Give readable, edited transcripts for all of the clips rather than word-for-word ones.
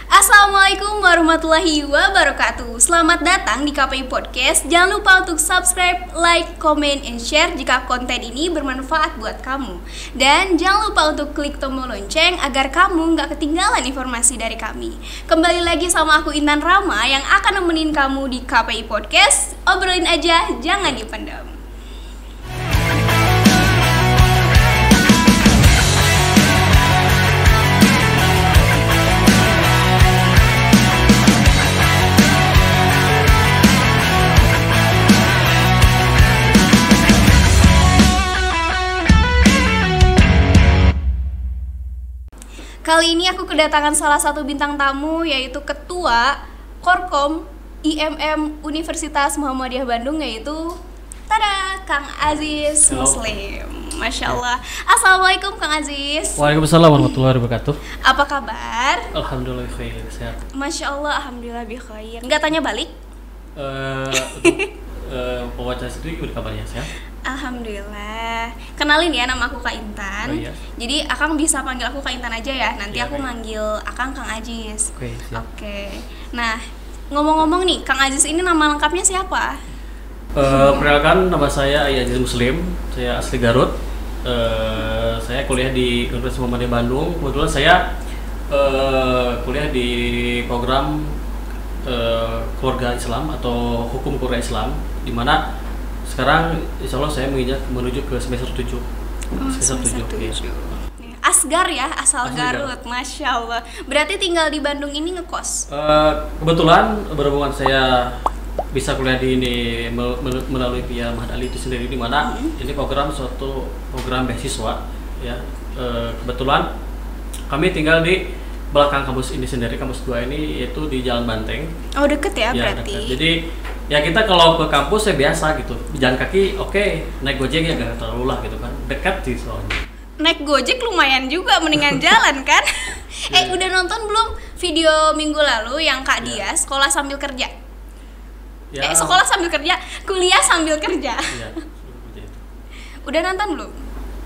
Assalamualaikum warahmatullahi wabarakatuh. Selamat datang di KPI Podcast. Jangan lupa untuk subscribe, like, comment, and share jika konten ini bermanfaat buat kamu. Dan jangan lupa untuk klik tombol lonceng agar kamu nggak ketinggalan informasi dari kami. Kembali lagi sama aku Intan Rama yang akan nemenin kamu di KPI Podcast. Obrolin aja, jangan dipendam. Kali ini aku kedatangan salah satu bintang tamu, yaitu Ketua Korkom IMM Universitas Muhammadiyah Bandung, yaitu Kang Aziz Muslim. Masya Allah. Assalamualaikum Kang Aziz. Waalaikumsalam warahmatullahi wabarakatuh. Apa kabar? Alhamdulillah khair, sehat. Masya Allah, alhamdulillah bikhair. Nggak tanya balik? Pewawancara sendiri gimana kabarnya, sehat? Alhamdulillah. Kenalin ya, nama aku Kak Intan. Oh, iya. Jadi Akang bisa panggil aku Kak Intan aja ya. Nanti Iya, aku baik. manggil Akang Kang Aziz. Oke, siap. Oke. Nah, ngomong-ngomong nih, Kang Aziz ini nama lengkapnya siapa? Perkenalkan, nama saya Aziz Muslim. Saya asli Garut. Saya kuliah di Universitas Muhammadiyah Bandung. Kebetulan saya kuliah di program keluarga Islam atau hukum keluarga Islam, di mana sekarang insya Allah saya menginjak menuju ke semester 7. Semester 7. Iya. Asgar ya, asal Asli Garut. Masya Allah. Berarti tinggal di Bandung ini ngekos? Kebetulan berhubungan saya bisa kuliah di ini melalui via Mahad Ali itu sendiri, di mana ini suatu program beasiswa ya. Kebetulan kami tinggal di belakang kampus ini sendiri, kampus 2 ini, yaitu di Jalan Banteng. Oh, deket ya, Ya, berarti. dekat. Jadi ya kita kalau ke kampus ya biasa gitu, jalan kaki oke, naik gojek ya gak terlalu lah gitu kan, dekat sih soalnya. Naik Gojek lumayan juga, mendingan jalan kan? Iya. Udah nonton belum video minggu lalu yang Kak Iya. Dia sekolah sambil kerja? Ya, Sekolah sambil kerja, kuliah sambil kerja. ya, Udah nonton belum?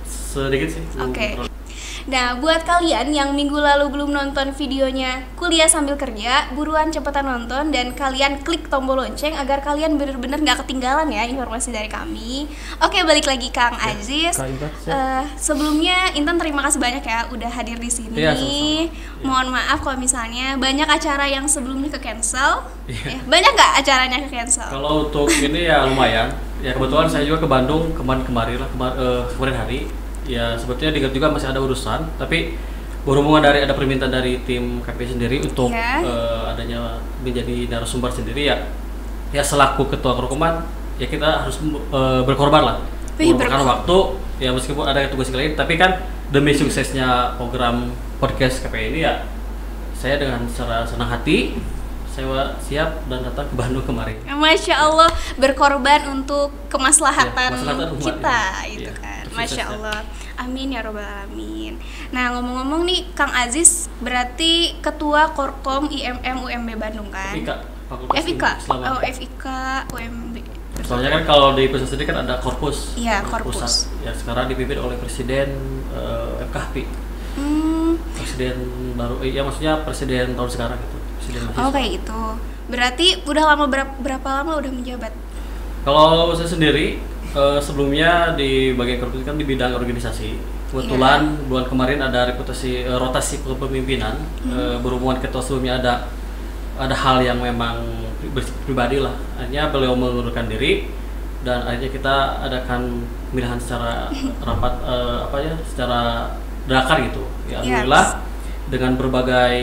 sedikit sih. Oke. Nah, buat kalian yang minggu lalu belum nonton videonya Kuliah Sambil Kerja, buruan cepetan nonton dan kalian klik tombol lonceng agar kalian bener-bener gak ketinggalan ya informasi dari kami. Oke, balik lagi Kang Aziz. Kak Intan, siap. Sebelumnya Intan terima kasih banyak ya udah hadir di sini. Iya, sama-sama. Mohon maaf kalau misalnya banyak acara yang sebelumnya ke cancel. Iya. Banyak nggak acaranya ke cancel? Kalau untuk ini ya lumayan. Ya kebetulan saya juga ke Bandung kemarin hari. Ya sebetulnya di Garut juga masih ada urusan, tapi berhubungan ada permintaan dari tim KPI sendiri untuk Ya. Adanya menjadi narasumber sendiri ya selaku ketua Korkoman ya kita harus berkorban lah, mengorbankan waktu ya, meskipun ada tugas lain, tapi kan demi suksesnya program podcast KPI ini ya saya dengan secara senang hati saya siap dan datang ke Bandung kemarin. Masya Allah, berkorban untuk kemaslahatan kemaslahatan umat kita ini. gitu Iya, kan. untuk Masya suksesnya. Allah. Amin ya robbal alamin. Nah, ngomong-ngomong nih Kang Aziz berarti ketua Korkom IMM UMB Bandung kan? FIK, Fakultas FIK. Islam. Oh, FIK UMB. Soalnya kan kalau di pusat sendiri kan ada korpus. Iya, Korpus korpus. pusat. Ya sekarang dipimpin oleh Presiden FKHP. Presiden baru, ya maksudnya presiden tahun sekarang gitu. Presiden mahasiswa. Oh, kayak gitu. Berarti udah lama berapa lama udah menjabat? Kalau saya sendiri sebelumnya di bagian korpus kan di bidang organisasi. Kebetulan bulan kemarin ada rotasi kepemimpinan, berhubungan ketua sebelumnya ada hal yang memang pribadi lah. Akhirnya beliau mengundurkan diri dan akhirnya kita adakan pemilihan secara rapat secara dadakan gitu. Ya alhamdulillah dengan berbagai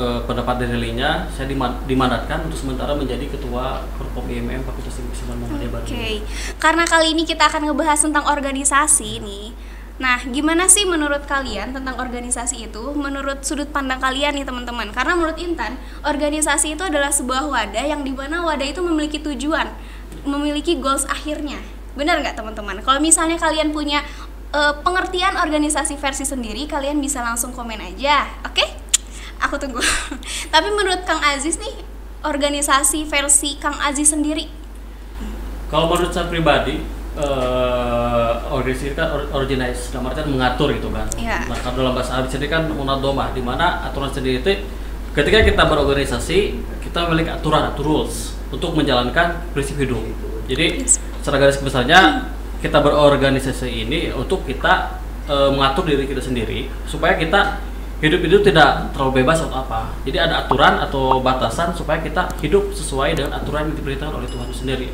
pendapat dari lainnya saya dimandatkan untuk sementara menjadi ketua Korkom IMM Fakultas Ilmu Islam Muhammadiyah Bandung. Oke. Karena kali ini kita akan ngebahas tentang organisasi nih. Nah, gimana sih menurut kalian tentang organisasi itu? Menurut sudut pandang kalian nih teman-teman. Karena menurut Intan, organisasi itu adalah sebuah wadah yang dimana wadah itu memiliki tujuan, memiliki goals akhirnya. Benar nggak teman-teman? Kalau misalnya kalian punya pengertian organisasi versi sendiri, kalian bisa langsung komen aja, oke? Aku tunggu. Tapi menurut Kang Aziz nih, organisasi versi Kang Aziz sendiri? Kalau menurut saya pribadi, organisasi kan organize, dalam artian mengatur gitu kan. Iya. Nah, kalau dalam bahasa Arab sendiri kan munadomah, di mana aturan sendiri itu ketika kita berorganisasi kita memiliki aturan atau rules untuk menjalankan prinsip hidup. Jadi secara garis besarnya kita berorganisasi ini untuk kita mengatur diri kita sendiri supaya kita hidup itu tidak terlalu bebas atau apa. Jadi ada aturan atau batasan supaya kita hidup sesuai dengan aturan yang diperintahkan oleh Tuhan sendiri.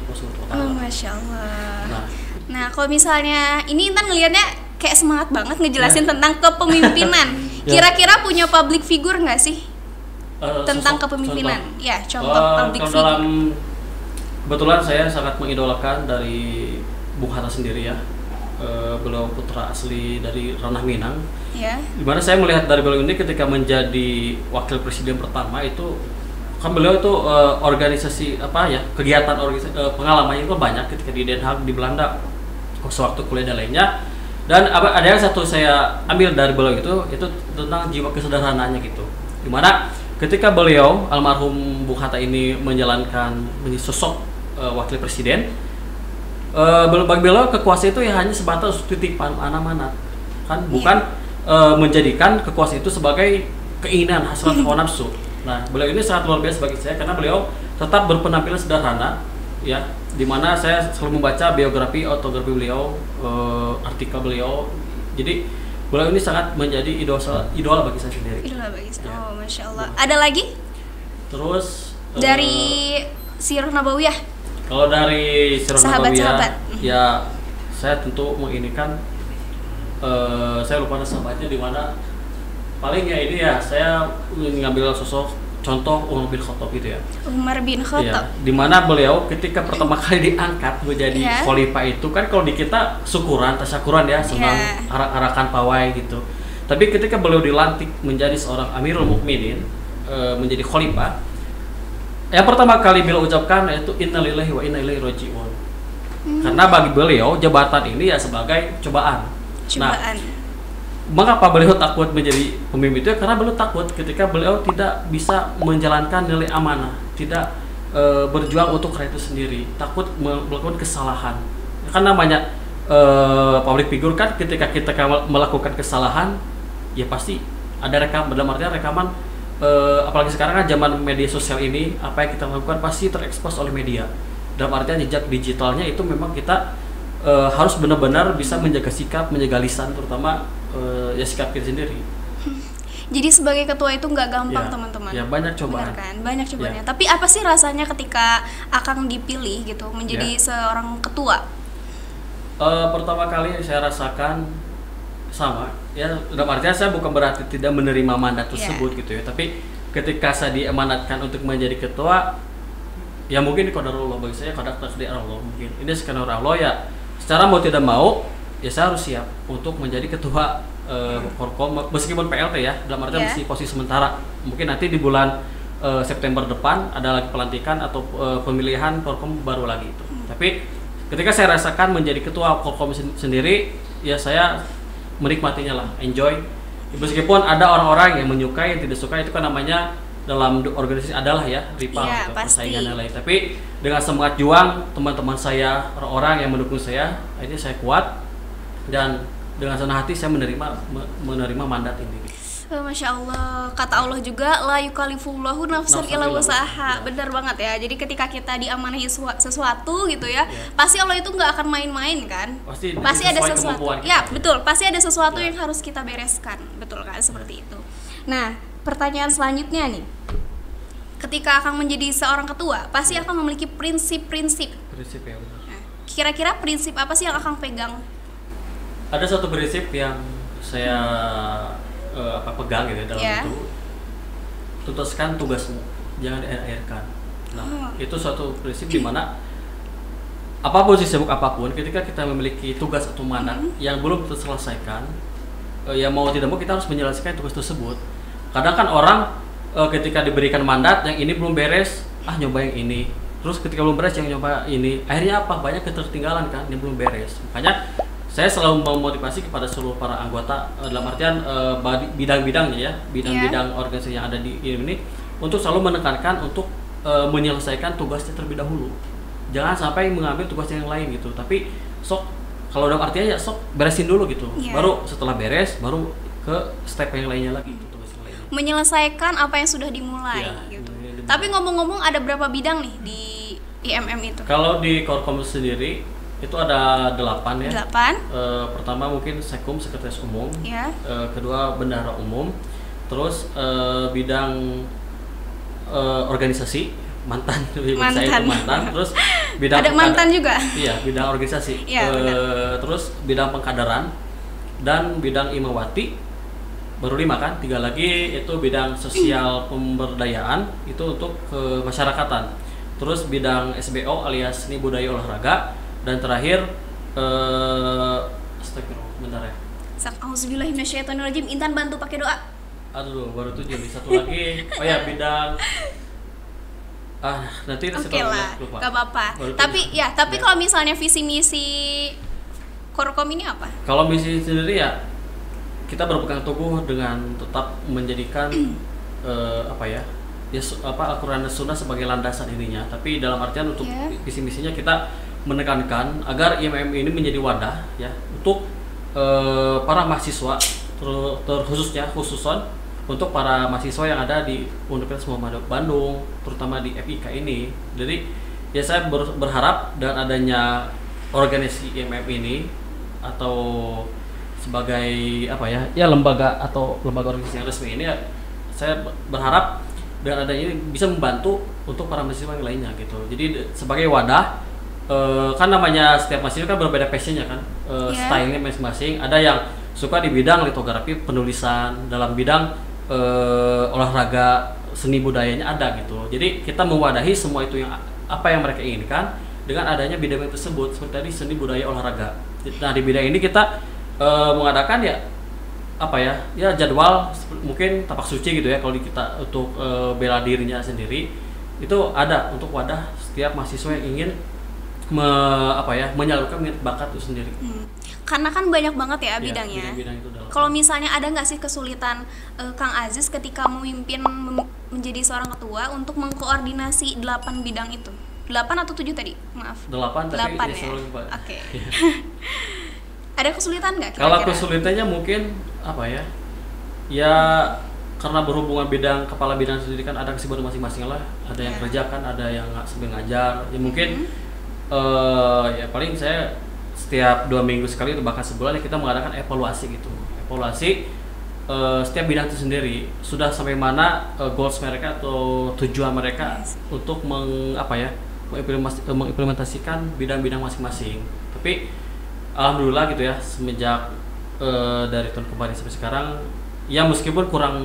Masya Allah. Nah, kalau misalnya ini Intan ngelihatnya kayak semangat banget ngejelasin tentang kepemimpinan. Kira-kira punya public figure nggak sih tentang kepemimpinan? Contoh. Ya, contoh public figure. Kebetulan saya sangat mengidolakan dari Bung Hatta sendiri ya. Beliau putra asli dari Ranah Minang. Ya. Dimana saya melihat dari beliau ini ketika menjadi wakil presiden pertama itu kan beliau itu organisasi apa ya, kegiatan organisasi pengalamannya itu banyak ketika di Den Haag di Belanda sewaktu kuliah dan lainnya. Dan ada yang satu saya ambil dari beliau itu tentang jiwa kesederhanaannya gitu. Dimana ketika beliau almarhum Bung Hatta ini menjalankan menjadi sosok wakil presiden, bagi beliau kekuasaan itu ya hanya sebatas titipan amanat kan, bukan menjadikan kekuasaan itu sebagai keinginan hasrat hawa nafsu. Nah, beliau ini sangat luar biasa bagi saya karena beliau tetap berpenampilan sederhana ya, dimana saya selalu membaca biografi, autografi beliau, artikel beliau. Jadi beliau ini sangat menjadi idola bagi saya sendiri. Idola bagi saya. Ya. Oh, Masya Allah. Ada lagi? Terus dari Sirah Nabawiyah. Kalau dari Sirah Nabawiyah, ya saya tentu menginikan, saya lupa sahabatnya di mana. Paling ya ini ya saya ngambil sosok contoh Umar bin Khattab gitu ya. Umar bin Khattab. Ya, di mana beliau ketika pertama kali diangkat menjadi khalifah itu kan kalau di kita tasyakuran ya, senang arak-arakan pawai gitu. Tapi ketika beliau dilantik menjadi seorang Amirul Mukminin, menjadi khalifah, yang pertama kali beliau ucapkan yaitu innalillahi wa inna ilaihi raji'un. Karena bagi beliau jabatan ini ya sebagai cobaan. Nah, mengapa beliau takut menjadi pemimpin itu? Karena beliau takut ketika beliau tidak bisa menjalankan nilai amanah, tidak berjuang untuk rakyat itu sendiri, takut melakukan kesalahan. Kan namanya public figure kan, ketika kita melakukan kesalahan, ya pasti ada dalam artian rekaman. Apalagi sekarang kan zaman media sosial ini, apa yang kita lakukan pasti terekspos oleh media. Dalam artian jejak digitalnya itu memang kita harus benar-benar bisa menjaga sikap, menjaga lisan, terutama ya sikap kita sendiri. Jadi sebagai ketua itu nggak gampang teman-teman. Ya banyak cobaan. Benar kan? Banyak cobaannya. Tapi apa sih rasanya ketika Akang dipilih gitu menjadi seorang ketua? Pertama kali saya rasakan sama ya, dalam artinya saya bukan berarti tidak menerima mandat tersebut gitu ya, tapi ketika saya diamanatkan untuk menjadi ketua, ya mungkin qadarullah bagi saya, qadar takdir Allah, mungkin ini skenario Allah ya, secara mau tidak mau ya saya harus siap untuk menjadi ketua Forkom meskipun PLT ya, dalam artian masih posisi sementara. Mungkin nanti di bulan September depan ada lagi pelantikan atau pemilihan Forkom baru lagi itu. Tapi ketika saya rasakan menjadi ketua Forkom sendiri, ya saya menikmatinya lah, enjoy. Meskipun ada orang-orang yang menyukai, yang tidak suka, itu kan namanya dalam organisasi adalah ya rival atau persaingan lain. Tapi dengan semangat juang teman-teman saya, orang-orang yang mendukung saya, akhirnya saya kuat dan dengan senang hati saya menerima mandat ini. Masya Allah, kata Allah juga la yukallifullahu nafsan illa wus'aha. Benar banget ya. Jadi ketika kita diamanahi sesuatu gitu ya, pasti Allah itu nggak akan main-main kan. Pasti ada sesuatu. Ya betul, pasti ada sesuatu yang harus kita bereskan, betul kan, seperti itu. Nah, pertanyaan selanjutnya nih, ketika akan menjadi seorang ketua, pasti akan memiliki prinsip-prinsip. Prinsip ya benar. Nah, kira-kira prinsip apa sih yang akan pegang? Ada satu prinsip yang saya pegang gitu dalam itu, tuntaskan tugasmu, jangan diakhirkan. Nah, itu suatu prinsip di mana apapun sibuk apapun, ketika kita memiliki tugas atau mandat yang belum terselesaikan, ya mau tidak mau kita harus menyelesaikan tugas tersebut. Kadang kan orang ketika diberikan mandat yang ini belum beres, nyoba yang ini. Terus ketika belum beres yang nyoba ini, akhirnya apa? Banyak ketertinggalan kan, yang belum beres. Makanya saya selalu memotivasi kepada seluruh para anggota dalam artian bidang-bidangnya ya, bidang-bidang organisasi yang ada di ini untuk selalu menekankan untuk menyelesaikan tugasnya terlebih dahulu. Jangan sampai mengambil tugas yang lain gitu, tapi sok kalau dalam artinya ya sok beresin dulu gitu. Iya. Baru setelah beres baru ke step yang lainnya lagi gitu. Menyelesaikan apa yang sudah dimulai Iya, gitu. dimulai. Tapi ngomong-ngomong ada berapa bidang nih di IMM itu? Kalau di Korkom sendiri itu ada 8 ya. 8. Pertama mungkin Sekum, Sekretaris Umum. Ya. Kedua Bendahara Umum. Terus bidang organisasi mantan. Saya itu mantan. Terus bidang ada mantan juga. Iya, bidang organisasi. Iya, terus bidang pengkaderan dan bidang imawati. Baru 5 kan, 3 lagi itu bidang sosial pemberdayaan itu untuk kemasyarakatan. Terus bidang SBO alias seni budaya olahraga dan terakhir astagfirullah bentar ya. Auzubillahiminasyaitonirrajim. Intan bantu pakai doa. Aduh, baru 7 nih. Satu lagi. Oh ya, bidang nanti Oke lah, lupa. gak apa-apa. Baru Tapi 7. ya, tapi kalau misalnya visi misi Korkom ini apa? Kalau misi sendiri ya kita berpegang teguh dengan tetap menjadikan Al-Quran dan Sunnah sebagai landasan ininya. Tapi dalam artian untuk visi misinya kita menekankan agar IMM ini menjadi wadah ya untuk para mahasiswa khususnya untuk para mahasiswa yang ada di Universitas Muhammadiyah Bandung, terutama di FIK ini. Jadi ya saya berharap dengan adanya organisasi IMM ini atau sebagai lembaga organisasi yang resmi ini ya, saya berharap dengan adanya ini bisa membantu untuk para mahasiswa yang lainnya gitu. Jadi sebagai wadah, kan namanya setiap mahasiswa kan berbeda passionnya kan, stylenya masing-masing. Ada yang suka di bidang litografi, penulisan, dalam bidang olahraga, seni budayanya ada gitu. Jadi kita mewadahi semua itu yang apa yang mereka inginkan dengan adanya bidang tersebut, seperti tadi seni budaya olahraga. Nah di bidang ini kita mengadakan jadwal mungkin tapak suci gitu ya kalau kita untuk bela dirinya sendiri itu ada untuk wadah setiap mahasiswa yang ingin menyalurkan minat bakat itu sendiri. Karena kan banyak banget ya bidangnya. Kalau misalnya ada nggak sih kesulitan Kang Aziz ketika memimpin menjadi seorang ketua untuk mengkoordinasi 8 bidang itu? 8 atau 7 tadi? Maaf. 8 tapi 8 ya. Oke. Ada kesulitan nggak? Kalau kesulitannya mungkin ya karena berhubungan kepala bidang sendiri kan ada kesibukan masing-masing lah. Ada yang kerja kan, ada yang sambil ngajar. Ya mungkin ya paling saya setiap 2 minggu sekali atau bahkan sebulan kita mengadakan evaluasi gitu. Evaluasi setiap bidang itu sendiri sudah sampai mana goals mereka atau tujuan mereka untuk mengimplementasikan bidang-bidang masing-masing. Tapi alhamdulillah gitu ya, semenjak dari tahun kemarin sampai sekarang ya meskipun kurang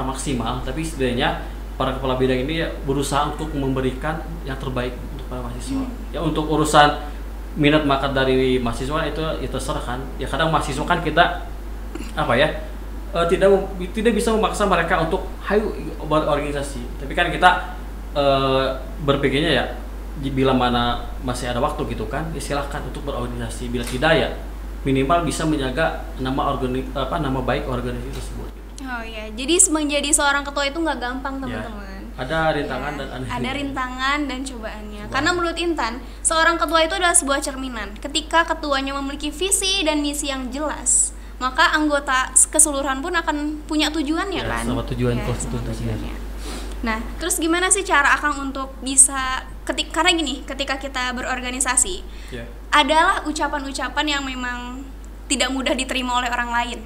maksimal, tapi setidaknya para kepala bidang ini ya berusaha untuk memberikan yang terbaik untuk para mahasiswa. Ya untuk urusan minat bakat dari mahasiswa itu ya terserah kan. Ya kadang mahasiswa kan kita tidak bisa memaksa mereka untuk hayu berorganisasi. Tapi kan kita berpikirnya ya bila mana masih ada waktu gitu kan, ya silahkan untuk berorganisasi. Bila tidak ya minimal bisa menjaga nama baik organisasi tersebut. Oh ya, jadi menjadi seorang ketua itu nggak gampang teman-teman. Ada rintangan ada rintangan dan cobaannya. Karena menurut Intan, seorang ketua itu adalah sebuah cerminan. Ketika ketuanya memiliki visi dan misi yang jelas, maka anggota keseluruhan pun akan punya tujuannya kan. Sama tujuan konstitusinya. Nah, terus gimana sih cara Akang untuk bisa karena gini, ketika kita berorganisasi, adalah ucapan-ucapan yang memang tidak mudah diterima oleh orang lain,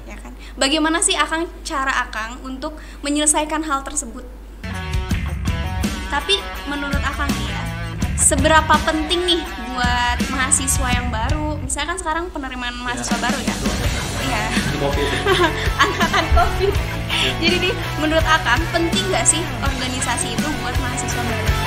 ya kan? Bagaimana sih cara Akang untuk menyelesaikan hal tersebut? Tapi menurut Akang ya, seberapa penting nih buat mahasiswa yang baru? Misalkan sekarang penerimaan mahasiswa baru ya? Iya. Angkatan COVID. Jadi nih, menurut Akang penting nggak sih organisasi itu buat mahasiswa baru?